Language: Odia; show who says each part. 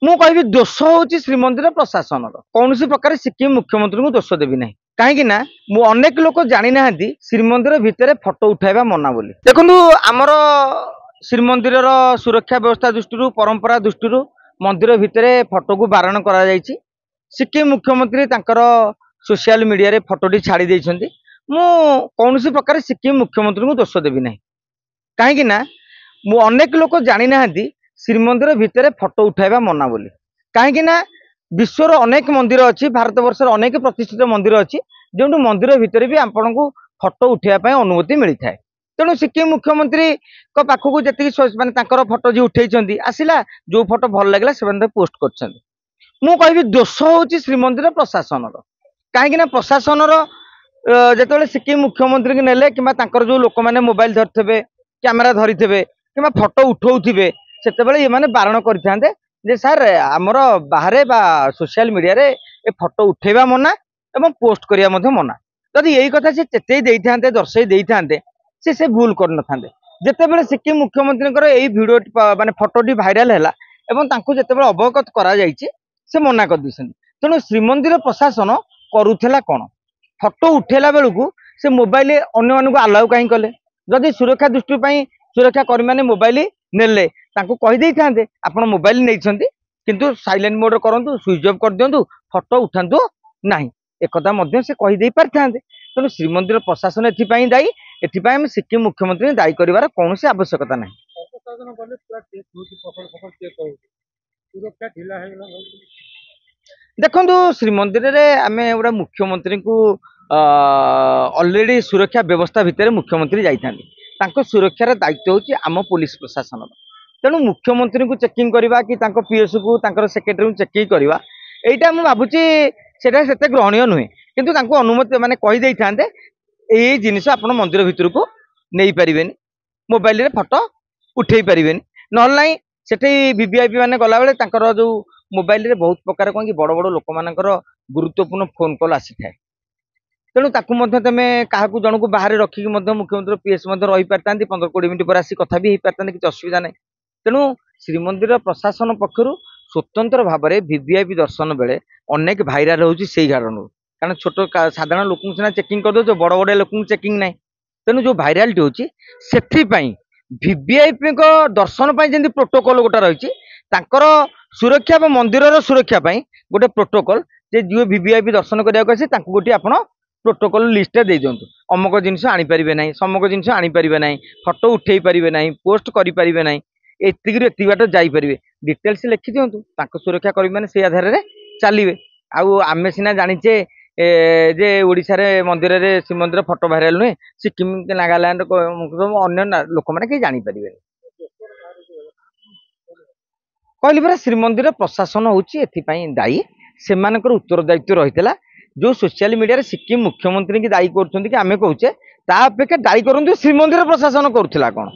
Speaker 1: ମୁଁ କହିବି ଦୋଷ ହଉଛି ଶ୍ରୀମନ୍ଦିର ପ୍ରଶାସନର। କୌଣସି ପ୍ରକାର ସିକିମ ମୁଖ୍ୟମନ୍ତ୍ରୀଙ୍କୁ ଦୋଷ ଦେବି ନାହିଁ। କାହିଁକି ନା ମୁଁ ଅନେକ ଲୋକ ଜାଣି ନାହାନ୍ତି ଶ୍ରୀମନ୍ଦିର ଭିତରେ ଫଟୋ ଉଠାଇବା ମନା ବୋଲି। ଦେଖନ୍ତୁ ଆମର ଶ୍ରୀମନ୍ଦିରର ସୁରକ୍ଷା ବ୍ୟବସ୍ଥା ଦୃଷ୍ଟିରୁ ପରମ୍ପରା ଦୃଷ୍ଟିରୁ ମନ୍ଦିର ଭିତରେ ଫଟୋକୁ ବାରଣ କରାଯାଇଛି। ସିକିମ ମୁଖ୍ୟମନ୍ତ୍ରୀ ତାଙ୍କର ସୋସିଆଲ ମିଡିଆରେ ଫଟୋଟି ଛାଡ଼ି ଦେଇଛନ୍ତି। ମୁଁ କୌଣସି ପ୍ରକାର ସିକିମ ମୁଖ୍ୟମନ୍ତ୍ରୀଙ୍କୁ ଦୋଷ ଦେବି ନାହିଁ। କାହିଁକି ନା ମୁଁ ଅନେକ ଲୋକ ଜାଣି ନାହାନ୍ତି ଶ୍ରୀମନ୍ଦିର ଭିତରେ ଫଟୋ ଉଠାଇବା ମନା ବୋଲି। କାହିଁକି ନା ବିଶ୍ୱର ଅନେକ ମନ୍ଦିର ଅଛି, ଭାରତ ବର୍ଷର ଅନେକ ପ୍ରତିଷ୍ଠିତ ମନ୍ଦିର ଅଛି ଯେଉଁଠୁ ମନ୍ଦିର ଭିତରେ ବି ଆପଣଙ୍କୁ ଫଟୋ ଉଠାଇବା ପାଇଁ ଅନୁମତି ମିଳିଥାଏ। ତେଣୁ ସିକିମ ମୁଖ୍ୟମନ୍ତ୍ରୀ ପାଖକୁ ଯେତିକି ମାନେ ତାଙ୍କର ଫଟୋ ଯିଏ ଉଠେଇଛନ୍ତି ଆସିଲା, ଯୋଉ ଫଟୋ ଭଲ ଲାଗିଲା ସେମାନେ ପୋଷ୍ଟ କରିଛନ୍ତି। ମୁଁ କହିବି ଦୋଷ ହଉଛି ଶ୍ରୀମନ୍ଦିର ପ୍ରଶାସନର। କାହିଁକି ନା ପ୍ରଶାସନର ଯେତେବେଳେ ସିକିମ ମୁଖ୍ୟମନ୍ତ୍ରୀଙ୍କୁ ନେଲେ କିମ୍ବା ତାଙ୍କର ଯୋଉ ଲୋକମାନେ ମୋବାଇଲ ଧରିଥିବେ, କ୍ୟାମେରା ଧରିଥିବେ କିମ୍ବା ଫଟୋ ଉଠାଉଥିବେ, ସେତେବେଳେ ଏମାନେ ବାରଣ କରିଥାନ୍ତେ ଯେ ସାର୍ ଆମର ବାହାରେ ବା ସୋସିଆଲ ମିଡିଆରେ ଏ ଫଟୋ ଉଠେଇବା ମନା ଏବଂ ପୋଷ୍ଟ କରିବା ମଧ୍ୟ ମନା। ଯଦି ଏଇ କଥା ସେ ଚେତେଇ ଦେଇଥାନ୍ତେ, ଦର୍ଶାଇ ଦେଇଥାନ୍ତେ, ସେ ଭୁଲ କରିନଥାନ୍ତେ। ଯେତେବେଳେ ସିକିମ ମୁଖ୍ୟମନ୍ତ୍ରୀଙ୍କର ଏଇ ଭିଡିଓ ମାନେ ଫଟୋଟି ଭାଇରାଲ ହେଲା ଏବଂ ତାଙ୍କୁ ଯେତେବେଳେ ଅବଗତ କରାଯାଇଛି ସେ ମନା କରିଦେଇଛନ୍ତି। ତେଣୁ ଶ୍ରୀମନ୍ଦିର ପ୍ରଶାସନ କରୁଥିଲା କଣ? ଫଟୋ ଉଠେଇଲା ବେଳକୁ ସେ ମୋବାଇଲ ଅନ୍ୟମାନଙ୍କୁ ଆଲାଉ କାହିଁ କଲେ? ଯଦି ସୁରକ୍ଷା ଦୃଷ୍ଟି ପାଇଁ ସୁରକ୍ଷା କର୍ମୀମାନେ ମୋବାଇଲ ନେଲେ ତାଙ୍କୁ କହିଦେଇଥାନ୍ତେ ଆପଣ ମୋବାଇଲ ନେଇଛନ୍ତି କିନ୍ତୁ ସାଇଲେଣ୍ଟ ମୋଡରେ କରନ୍ତୁ, ସୁଇଚ୍ ଅଫ୍ କରିଦିଅନ୍ତୁ, ଫଟୋ ଉଠାନ୍ତୁ ନାହିଁ। एकथा मध्य से कहीदे पारिथान्ते। तेणु श्रीमंदिर प्रशासन एथिपाई दायी। एथिपाई आम सिक्किम मुख्यमंत्री दायी कर कौन आवश्यकता ना। देखु श्रीमंदिर में आम गोटे मुख्यमंत्री को अलरेडी सुरक्षा व्यवस्था भितर मुख्यमंत्री जाइए। सुरक्षार दायित्व हूँ आम पुलिस प्रशासन। तेणु मुख्यमंत्री को चेकिंग करवा कि पीएस को सेक्रेटरी चेकिंग करवा यहाँ मुझे भावुची से ग्रहणीय नुहे। किंतु अनुमति माने कहीदे था ये जिनस आप मंदिर भितर को नहीं पारे, मोबाइल रे फोटो उठे पारे ना से वीवीआईपी मैंने गला बेले जो मोबाइल रे बहुत प्रकार कौन कि बड़ बड़ लोक मान गुरुत्वपूर्ण फोन कॉल आसी थाए। तेणु तुम क्या जन को बाहर रखिक मुख्यमंत्री पीएस रही पारिता 15-20 मिनट पर आसी कथा भी पारिता किसी असुविधा नहीं। तेणु श्रीमंदिर प्रशासन पक्षर स्वतंत्र भाव में वीवीआईपी दर्शन बेले अनेक भाइराल होची से कारण। कारण छोट साधारण लोक सीना चेकिंग कर दो, बड़ बड़ लोक चेकिंग ना। तेणु जो भाइरालिटी होची सेथिपाई वीवीआईपी दर्शन जमी प्रोटोकॉल गोटा रही सुरक्षा और मंदिर सुरक्षा गोटे प्रोटोकॉल जे जो वीवीआईपी दर्शन करने गोटे आप प्रोटोकॉल लिस्ट दे दिंतु। अमुक जिनस आनीपारे ना, समक जिनस आनीपारे ना, फोटो उठे पारे ना, पोस्ट करें ना, एति बाट जापरेंगे डिटेल्स लिखि दिंतु। सुरक्षा कर्मी मैंने से आधार में चलिए। आम सीना जाचे जे ओडिशा रे मंदिर रे श्रीमंदिर फोटो भाइराल नुहे, सिक्किम नागालैंड अन्य लोक मैंने कहीं जानीपारे कहली परा। श्रीमंदिर प्रशासन होची दायी। से उत्तरदायित्व रही जो सोशल मीडिया सिक्किम मुख्यमंत्री की दायी कर आम कहे ता अपेक्षा दायी करूँ श्रीमंदिर प्रशासन करुला कौन।